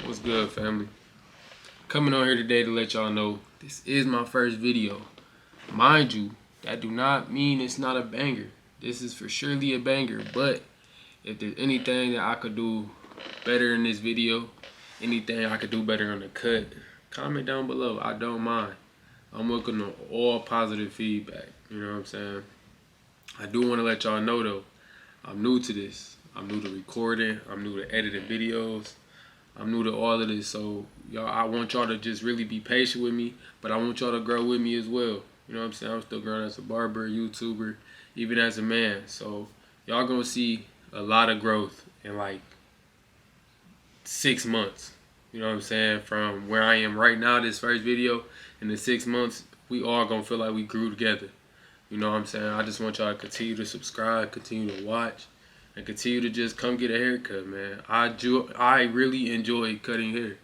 What's good, family? Coming on here today to let y'all know this is my first video. Mind you, that do not mean it's not a banger. This is for surely a banger, but if there's anything that I could do better in this video, anything I could do better on the cut, comment down below. I don't mind. I'm looking on all positive feedback. You know what I'm saying? I do want to let y'all know though, I'm new to this. I'm new to recording. I'm new to editing videos. I'm new to all of this, so y'all, I want y'all to just really be patient with me, but I want y'all to grow with me as well. You know what I'm saying? I'm still growing as a barber, YouTuber, even as a man. So y'all gonna see a lot of growth in like 6 months. You know what I'm saying? From where I am right now, this first video, in the 6 months, we all gonna feel like we grew together. You know what I'm saying? I just want y'all to continue to subscribe, continue to watch, and continue to just come get a haircut, man. I really enjoy cutting hair.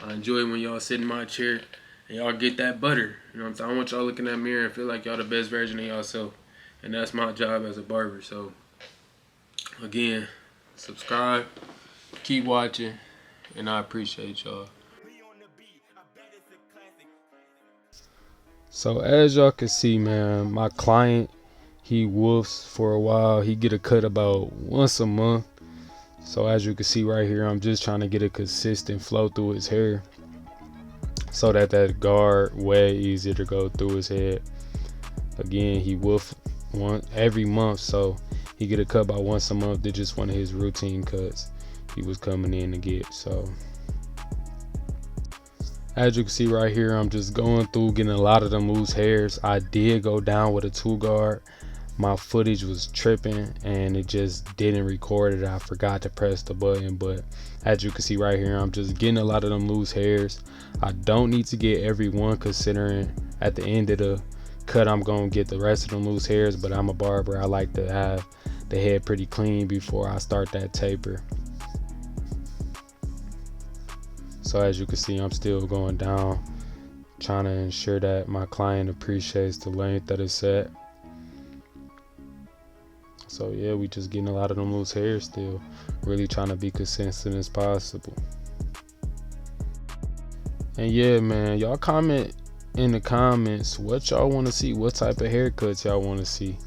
I enjoy when y'all sit in my chair and y'all get that butter. You know what I'm saying? I want y'all looking in that mirror and feel like y'all the best version of yourself. And that's my job as a barber. So, again, subscribe, keep watching, and I appreciate y'all. So as y'all can see, man, my client, he woofs for a while. He get a cut about once a month. So as you can see right here, I'm just trying to get a consistent flow through his hair so that guard way easier to go through his head. Again, he woof every month, so he get a cut about once a month. They're just one of his routine cuts he was coming in to get. So as you can see right here, I'm just going through getting a lot of them loose hairs. I did go down with a 2-guard. My footage was tripping and it just didn't record it. I forgot to press the button, but as you can see right here, I'm just getting a lot of them loose hairs. I don't need to get every one, considering at the end of the cut I'm gonna get the rest of them loose hairs, but I'm a barber. I like to have the head pretty clean before I start that taper. So as you can see, I'm still going down, trying to ensure that my client appreciates the length of the set. So yeah, we just getting a lot of them loose hairs still. Really trying to be consistent as possible. And yeah, man, y'all comment in the comments what y'all want to see, what type of haircuts y'all want to see.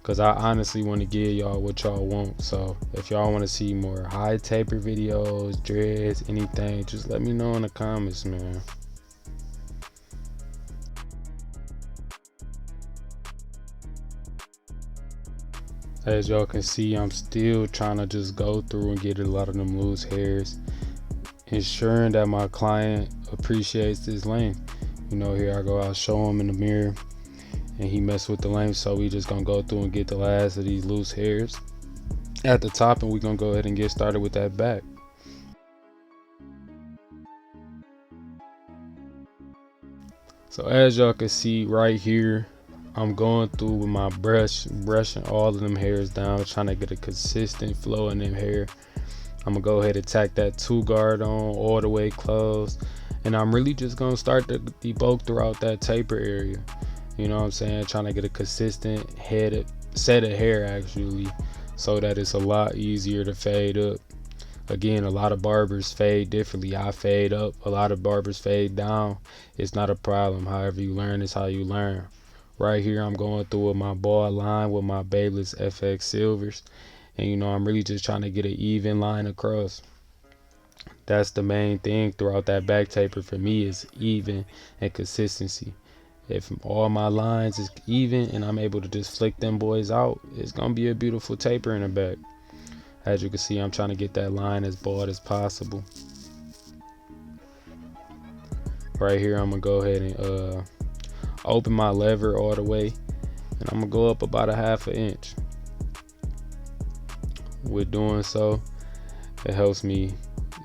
Cause I honestly want to give y'all what y'all want. So if y'all want to see more high taper videos, dreads, anything, just let me know in the comments, man. As y'all can see, I'm still trying to just go through and get a lot of them loose hairs, ensuring that my client appreciates this length. You know, here I go, I'll show him in the mirror and he messed with the length, so we just gonna go through and get the last of these loose hairs at the top, and we're gonna go ahead and get started with that back. So as y'all can see right here, I'm going through with my brush, brushing all of them hairs down, trying to get a consistent flow in them hair. I'm gonna go ahead and tack that 2-guard on all the way closed, and I'm really just gonna start to debulk throughout that taper area. You know what I'm saying? Trying to get a consistent set of hair actually, so that it's a lot easier to fade up. Again, a lot of barbers fade differently. I fade up, a lot of barbers fade down. It's not a problem. However you learn is how you learn. Right here, I'm going through with my ball line with my Bayless FX Silvers. And you know, I'm really just trying to get an even line across. That's the main thing throughout that back taper for me, is even and consistency. If all my lines is even and I'm able to just flick them boys out, it's gonna be a beautiful taper in the back. As you can see, I'm trying to get that line as broad as possible. Right here, I'm gonna go ahead and open my lever all the way, and I'm gonna go up about a ½ inch. With doing so, it helps me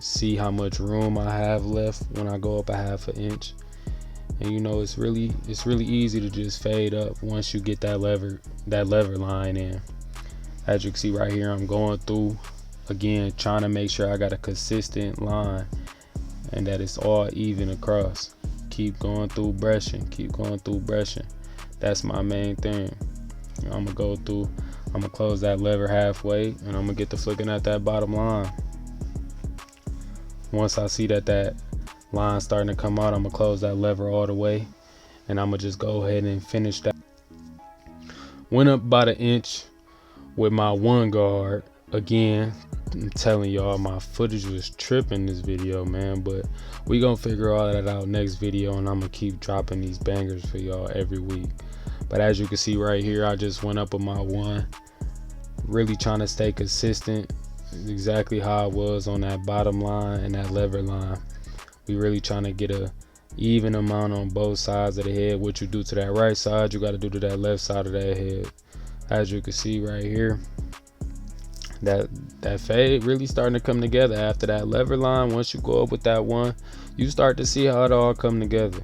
see how much room I have left when I go up a ½ inch. And you know, it's really easy to just fade up once you get that lever line in. As you can see right here, I'm going through again, trying to make sure I got a consistent line and that it's all even across. Keep going through brushing, keep going through brushing. That's my main thing. I'm gonna close that lever halfway, and I'm gonna get to flicking at that bottom line. Once I see that line starting to come out, I'm gonna close that lever all the way, and I'm gonna just go ahead and finish that. Went up about 1 inch with my 1 guard. Again, I'm telling y'all, my footage was tripping this video, man, but we gonna figure all that out next video, and I'm gonna keep dropping these bangers for y'all every week. But as you can see right here, I just went up with my 1, really trying to stay consistent, exactly how I was on that bottom line and that lever line. We really trying to get a even amount on both sides of the head. What you do to that right side, you got to do to that left side of that head. As you can see right here, that fade really starting to come together after that lever line. Once you go up with that 1, you start to see how it all come together.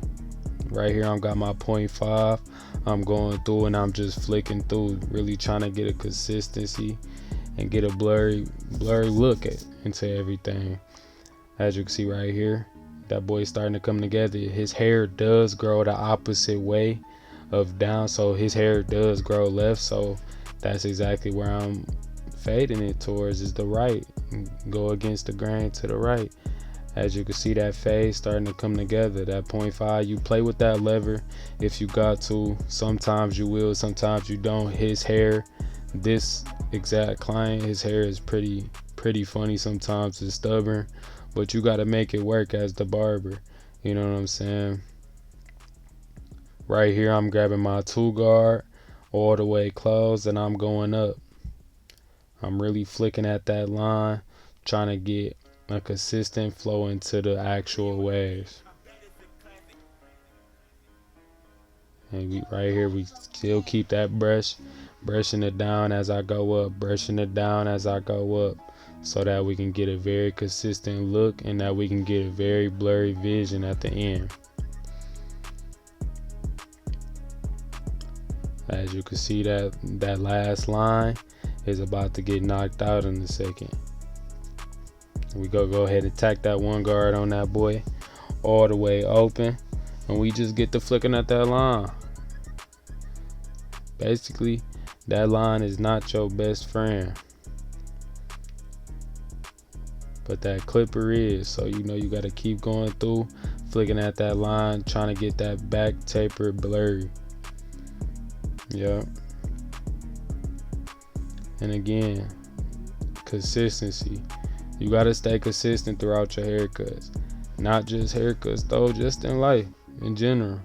Right here, I've got my 0.5. I'm going through and I'm just flicking through, really trying to get a consistency and get a blurry look into everything. As you can see right here, that boy's starting to come together. His hair does grow the opposite way of down, so his hair does grow left, so that's exactly where I'm fading it towards, is the right. Go against the grain to the right. As you can see, that fade starting to come together. That 0.5, you play with that lever if you got to. Sometimes you will, sometimes you don't. His hair, this exact client, his hair is pretty funny sometimes. It's stubborn, but you got to make it work as the barber. You know what I'm saying? Right here, I'm grabbing my 2 guard all the way close, and I'm going up. I'm really flicking at that line, trying to get a consistent flow into the actual waves. And right here, we still keep that brushing it down as I go up, brushing it down as I go up, so that we can get a very consistent look and that we can get a very blurry vision at the end. As you can see, that last line is about to get knocked out in a second. We go ahead and tack that 1 guard on that boy all the way open, and we just get to flicking at that line. Basically, that line is not your best friend, but that clipper is. So you know you got to keep going through, flicking at that line, trying to get that back taper blurry. Yeah. And again, consistency. You gotta stay consistent throughout your haircuts. Not just haircuts though, just in life, in general.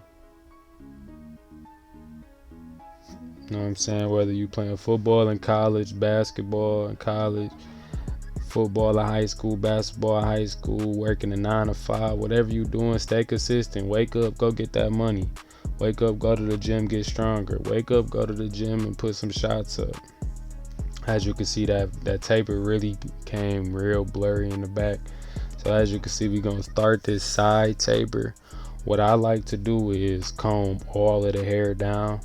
You know what I'm saying? Whether you playing football in college, basketball in college, football in high school, basketball in high school, working a 9 to 5, whatever you doing, stay consistent. Wake up, go get that money. Wake up, go to the gym, get stronger. Wake up, go to the gym and put some shots up. As you can see, that taper really became real blurry in the back. So as you can see, we're gonna start this side taper. What I like to do is comb all of the hair down.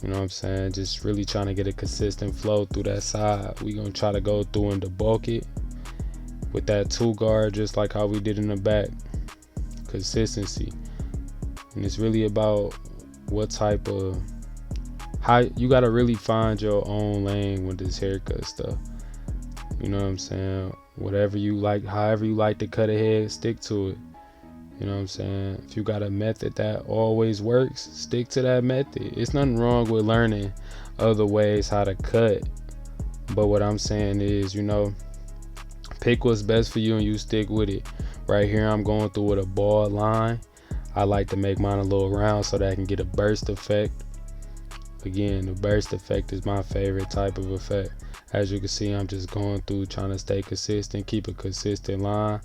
You know what I'm saying? Just really trying to get a consistent flow through that side. We're gonna try to go through and debulk it with that 2 guard, just like how we did in the back. Consistency. And it's really about what type of, how you gotta really find your own lane with this haircut stuff. You know what I'm saying? Whatever you like, however you like to cut a head, stick to it. You know what I'm saying? If you got a method that always works, stick to that method. It's nothing wrong with learning other ways how to cut. But what I'm saying is, you know, pick what's best for you and you stick with it. Right here, I'm going through with a ball line. I like to make mine a little round so that I can get a burst effect. Again, the burst effect is my favorite type of effect. As you can see, I'm just going through trying to stay consistent, keep a consistent line.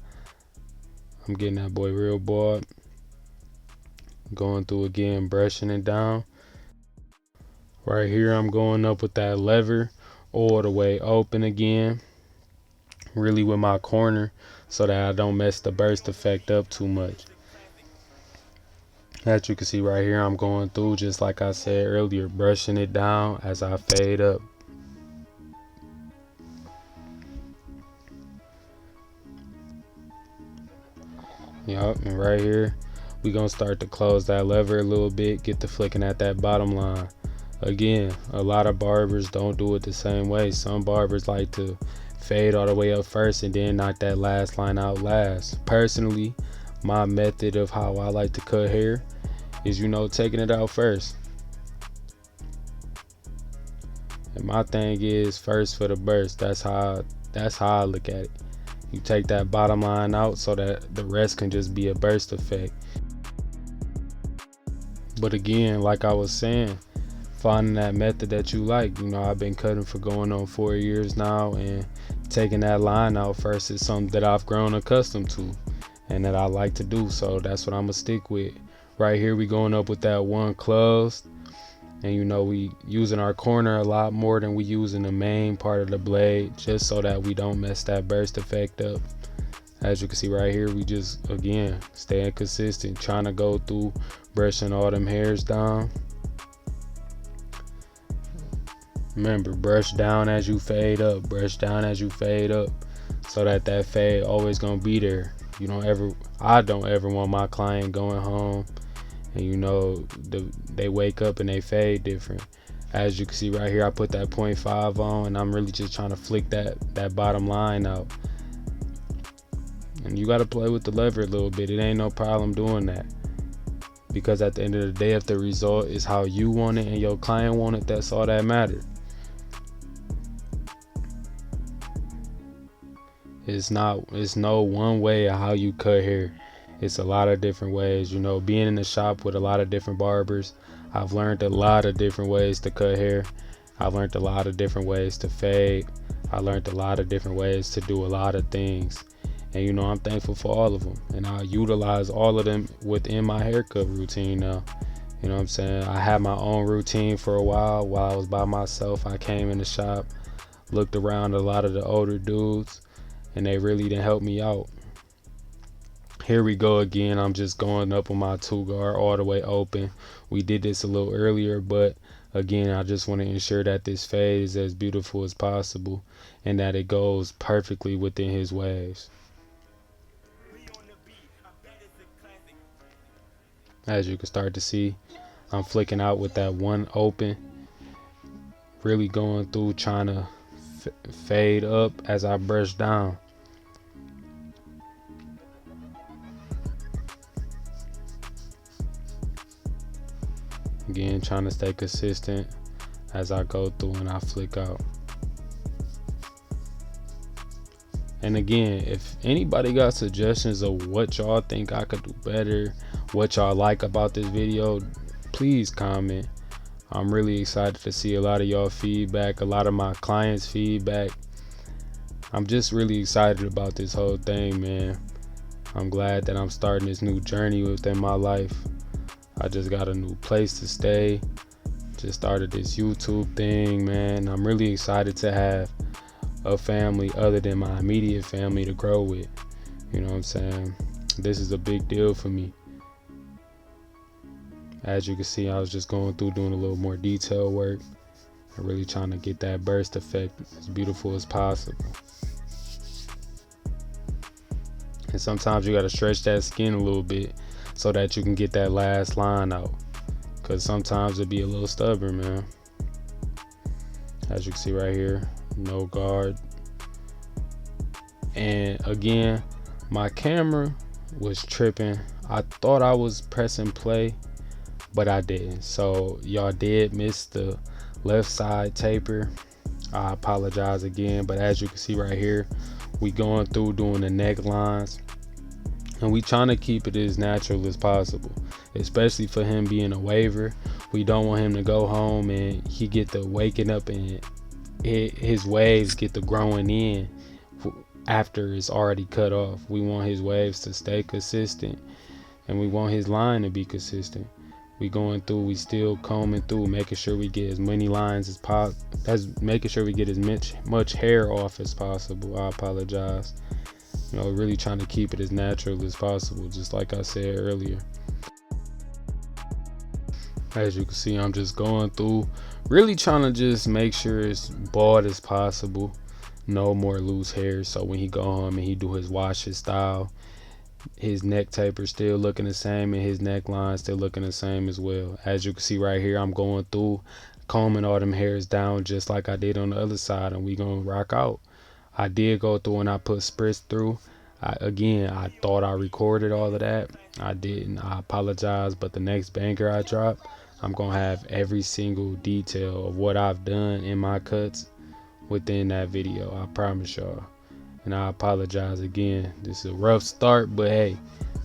I'm getting that boy real bald. Going through again, brushing it down. Right here, I'm going up with that lever all the way open again. Really with my corner so that I don't mess the burst effect up too much. As you can see right here, I'm going through, just like I said earlier, brushing it down as I fade up. Yup, and right here, we're going to start to close that lever a little bit, get to flicking at that bottom line. Again, a lot of barbers don't do it the same way. Some barbers like to fade all the way up first and then knock that last line out last. Personally, my method of how I like to cut hair is, taking it out first. And my thing is first for the burst. That's how I look at it. You take that bottom line out so that the rest can just be a burst effect. But again, like I was saying, finding that method that you like. I've been cutting for going on 4 years now, and taking that line out first is something that I've grown accustomed to and that I like to do. So that's what I'm gonna stick with. Right here we going up with that one closed, and we using our corner a lot more than we using the main part of the blade, just so that we don't mess that burst effect up. As you can see right here, we just, again, staying consistent, trying to go through, brushing all them hairs down. Remember, brush down as you fade up, brush down as you fade up, so that fade always gonna be there. I don't ever want my client going home and they wake up and they fade different. As you can see right here, I put that 0.5 on, and I'm really just trying to flick that bottom line out. And you got to play with the lever a little bit. It ain't no problem doing that, because at the end of the day, if the result is how you want it and your client want it, that's all that matters. It's no one way of how you cut hair. It's a lot of different ways. Being in the shop with a lot of different barbers, I've learned a lot of different ways to cut hair. I've learned a lot of different ways to fade. I learned a lot of different ways to do a lot of things. And I'm thankful for all of them, and I utilize all of them within my haircut routine now. You know what I'm saying? I had my own routine for a while I was by myself. I came in the shop, looked around at a lot of the older dudes, and they really didn't help me out. Here we go again. I'm just going up on my 2-guard all the way open. We did this a little earlier, but again, I just want to ensure that this fade is as beautiful as possible and that it goes perfectly within his waves. As you can start to see, I'm flicking out with that one open, really going through, trying to fade up as I brush down. Again, trying to stay consistent as I go through and I flick out. And again, if anybody got suggestions of what y'all think I could do better, what y'all like about this video, please comment. I'm really excited to see a lot of y'all feedback, a lot of my clients' feedback. I'm just really excited about this whole thing, man. I'm glad that I'm starting this new journey within my life. I just got a new place to stay. Just started this YouTube thing, man. I'm really excited to have a family other than my immediate family to grow with. You know what I'm saying? This is a big deal for me. As you can see, I was just going through doing a little more detail work and really trying to get that burst effect as beautiful as possible. And sometimes you got to stretch that skin a little bit so that you can get that last line out, because sometimes it'll be a little stubborn, man. As you can see right here, no guard. And again, my camera was tripping. I thought I was pressing play, but I didn't. So y'all did miss the left side taper. I apologize again, but as you can see right here, we going through doing the necklines, and we trying to keep it as natural as possible, especially for him being a waver. We don't want him to go home and he get the waking up and his waves get the growing in after it's already cut off. We want his waves to stay consistent, and we want his line to be consistent. We going through, we still combing through, making sure we get as many lines as possible, making sure we get as much hair off as possible. I apologize. Really trying to keep it as natural as possible, just like I said earlier. As you can see, I'm just going through, really trying to just make sure it's bald as possible, no more loose hair, so when he go home and he do his washes style, his neck taper still looking the same and his neckline still looking the same as well. As you can see right here, I'm going through, combing all them hairs down just like I did on the other side, and we gonna rock out. I did go through and I put spritz through. I thought I recorded all of that. I didn't. I apologize. But the next banger I drop, I'm going to have every single detail of what I've done in my cuts within that video. I promise y'all. And I apologize again. This is a rough start, but hey,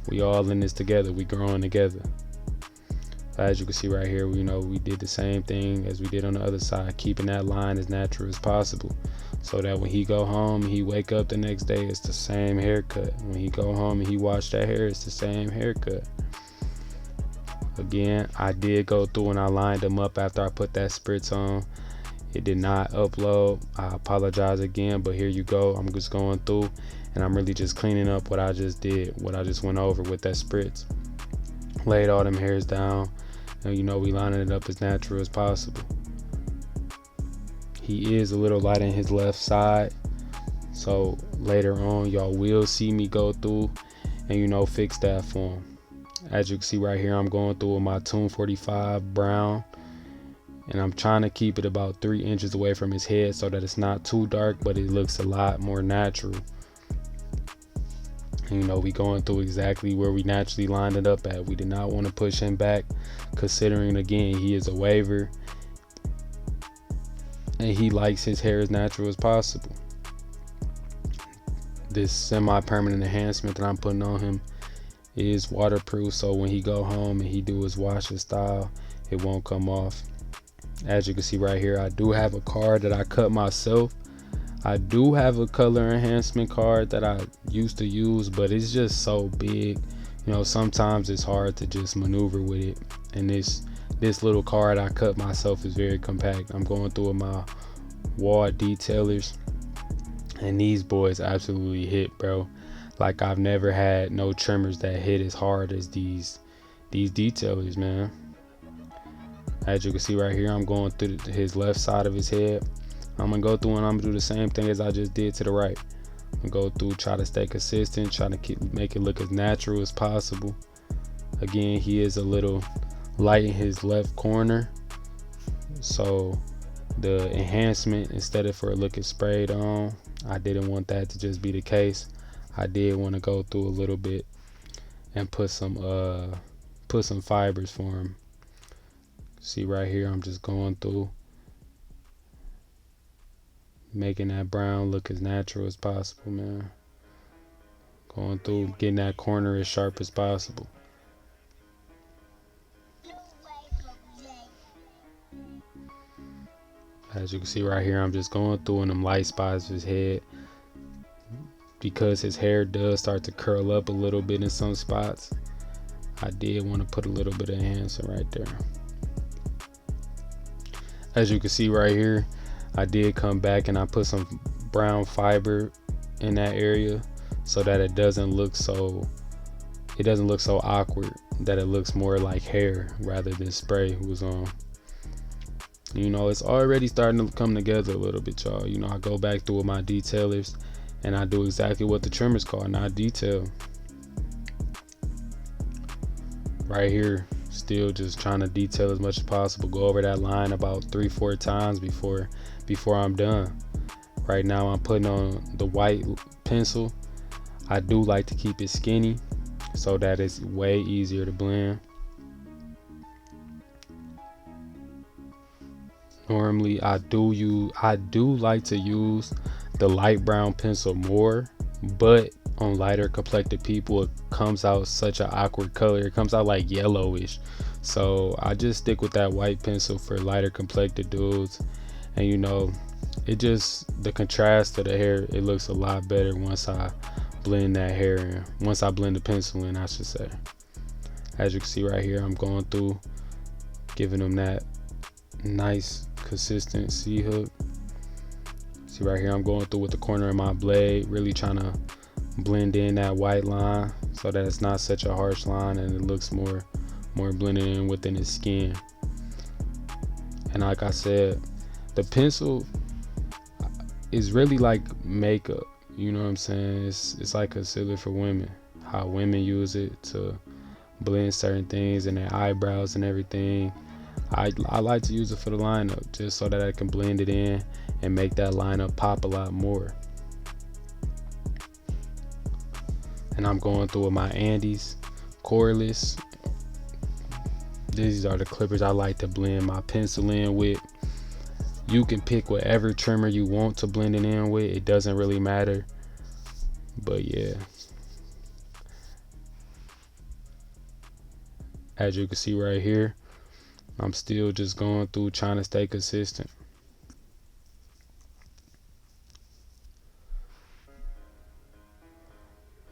we all in this together. We growing together. As you can see right here, we did the same thing as we did on the other side, keeping that line as natural as possible, so that when he go home and he wake up the next day, it's the same haircut. When he go home and he wash that hair, it's the same haircut. Again, I did go through and I lined them up after I put that spritz on. It did not upload. I apologize again, but here you go. I'm just going through and I'm really just cleaning up what I just did, what I just went over with that spritz. Laid all them hairs down, and we lining it up as natural as possible. He is a little light in his left side, so later on y'all will see me go through and fix that for him. As you can see right here, I'm going through with my Tune 45 brown, and I'm trying to keep it about 3 inches away from his head so that it's not too dark, but it looks a lot more natural. And, we going through exactly where we naturally lined it up at. We did not want to push him back, considering again he is a waver and he likes his hair as natural as possible. This semi-permanent enhancement that I'm putting on him is waterproof, so when he go home and he do his washing style, it won't come off. As you can see right here, I do have a card that I cut myself. I do have a color enhancement card that I used to use, but it's just so big. Sometimes it's hard to just maneuver with it. And this little card I cut myself is very compact. I'm going through with my wall detailers, and these boys absolutely hit, bro. Like, I've never had no trimmers that hit as hard as these detailers, man. As you can see right here, I'm going through his left side of his head. I'm gonna go through and I'm gonna do the same thing as I just did to the right. I'm gonna go through, try to stay consistent, try to make it look as natural as possible. Again, he is a little light in his left corner, so the enhancement, instead of for looking sprayed on, I didn't want that to just be the case. I did want to go through a little bit and put some fibers for him. See right here, I'm just going through, making that brown look as natural as possible, man. Going through, getting that corner as sharp as possible. As you can see right here, I'm just going through in them light spots of his head, because his hair does start to curl up a little bit in some spots. I did want to put a little bit of enhancer right there. As you can see right here, I did come back and I put some brown fiber in that area so that it doesn't look so awkward, that it looks more like hair rather than spray was on. It's already starting to come together a little bit, y'all. I go back through with my detailers and I do exactly what the trimmers call, not detail. Right here, still just trying to detail as much as possible. Go over that line about 3-4 times before I'm done. Right now I'm putting on the white pencil. I do like to keep it skinny so that it's way easier to blend. Normally I do like to use the light brown pencil more, but on lighter complected people it comes out such an awkward color. It comes out like yellowish, so I just stick with that white pencil for lighter complected dudes. And it just, the contrast of the hair, it looks a lot better once I blend that hair in, once I blend the pencil in, I should say. As you can see right here, I'm going through, giving them that nice consistent C-hook. See right here, I'm going through with the corner of my blade, really trying to blend in that white line so that it's not such a harsh line and it looks more blended in within his skin. And like I said, the pencil is really like makeup, you know what I'm saying? It's like concealer for women, how women use it to blend certain things in their eyebrows and everything. I like to use it for the lineup, just so that I can blend it in and make that lineup pop a lot more. And I'm going through with my Andes cordless. These are the clippers I like to blend my pencil in with. You can pick whatever trimmer you want to blend it in with. It doesn't really matter. But yeah. As you can see right here, I'm still just going through trying to stay consistent.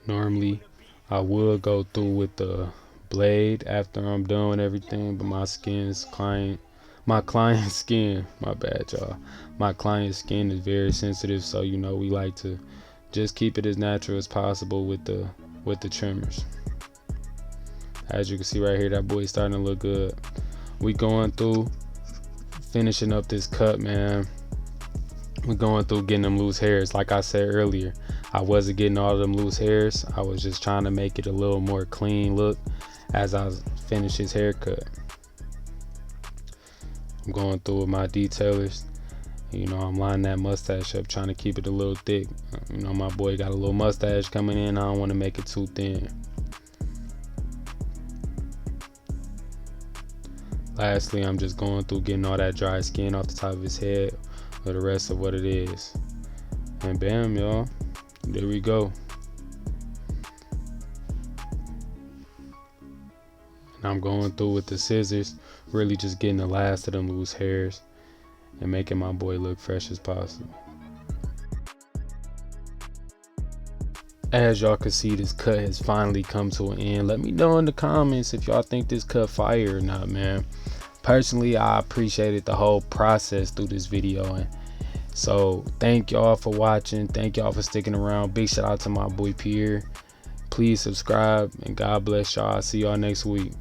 Normally, I would go through with the blade after I'm done with everything, but my client's skin, my bad y'all, my client's skin is very sensitive, so you know we like to just keep it as natural as possible with the trimmers. As you can see right here, that boy's starting to look good. We going through finishing up this cut, man. We're going through getting them loose hairs. Like I said earlier, I wasn't getting all of them loose hairs. I was just trying to make it a little more clean look as I finish his haircut. I'm going through with my detailers. You know, I'm lining that mustache up, trying to keep it a little thick. You know, my boy got a little mustache coming in. I don't want to make it too thin. Lastly, I'm just going through getting all that dry skin off the top of his head for the rest of what it is. And bam, y'all, there we go. And I'm going through with the scissors, really just getting the last of them loose hairs and making my boy look fresh as possible. As y'all can see, this cut has finally come to an end. Let me know in the comments if y'all think this cut fire or not, man. Personally, I appreciated the whole process through this video, and so thank y'all for watching. Thank y'all for sticking around. Big shout out to my boy Pierre. Please subscribe, and God bless y'all. I'll see y'all next week.